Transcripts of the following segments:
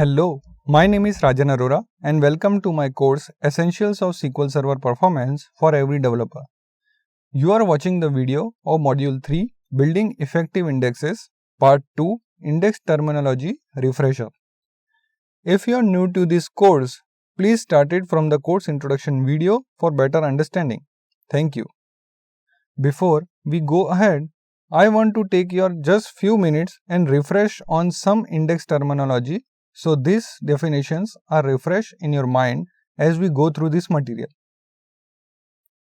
Hello, my name is Rajan Arora and welcome to my course Essentials of SQL Server Performance for Every Developer. You are watching the video of Module 3 Building Effective Indexes Part 2 Index Terminology Refresher. If you are new to this course, please start it from the course introduction video for better understanding. Thank you. Before we go ahead, I want to take your just few minutes and refresh on some index terminology so these definitions are refreshed in your mind as we go through this material.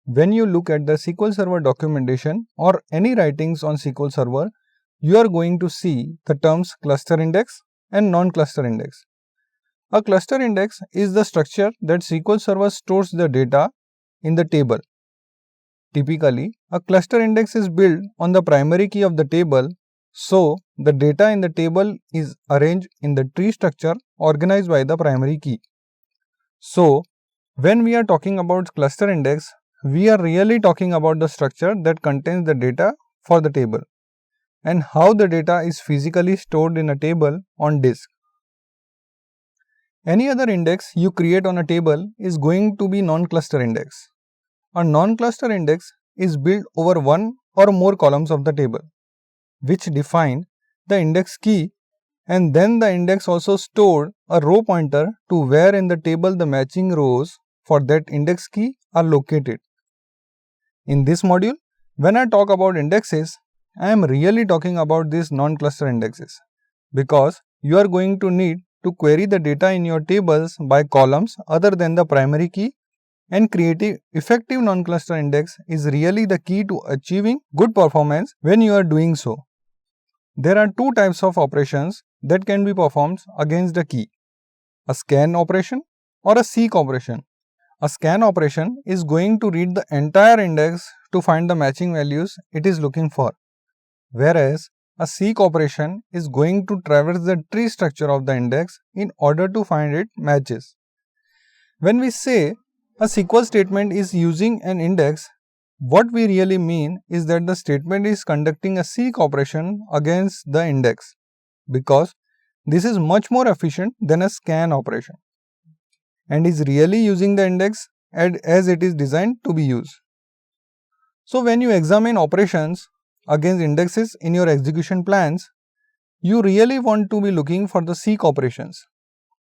When you look at the SQL Server documentation or any writings on SQL Server, you are going to see the terms cluster index and non-cluster index. A cluster index is the structure that SQL Server stores the data in the table. Typically, a cluster index is built on the primary key of the table, so the data in the table is arranged in the tree structure organized by the primary key. So, when we are talking about cluster index, we are really talking about the structure that contains the data for the table and how the data is physically stored in a table on disk. Any other index you create on a table is going to be non-cluster index. A non-cluster index is built over one or more columns of the table, which define the index key, and then the index also stored a row pointer to where in the table the matching rows for that index key are located. In this module, when I talk about indexes, I am really talking about these non-cluster indexes because you are going to need to query the data in your tables by columns other than the primary key, and creating effective non-cluster index is really the key to achieving good performance when you are doing so. There are two types of operations that can be performed against the key: a scan operation or a seek operation. A scan operation is going to read the entire index to find the matching values it is looking for, whereas a seek operation is going to traverse the tree structure of the index in order to find its matches. When we say a SQL statement is using an index, what we really mean is that the statement is conducting a seek operation against the index, because this is much more efficient than a scan operation and is really using the index as it is designed to be used. So when you examine operations against indexes in your execution plans, you really want to be looking for the seek operations.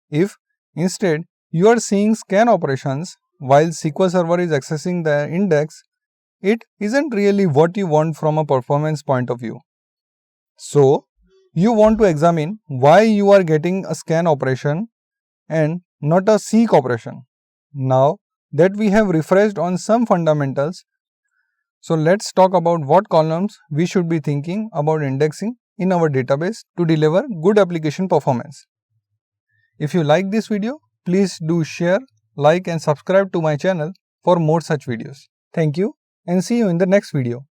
If instead you are seeing scan operations while SQL Server is accessing the index, it isn't really what you want from a performance point of view. So, you want to examine why you are getting a scan operation and not a seek operation. Now that we have refreshed on some fundamentals, so let's talk about what columns we should be thinking about indexing in our database to deliver good application performance. If you like this video, please do share, like and subscribe to my channel for more such videos. Thank you and see you in the next video.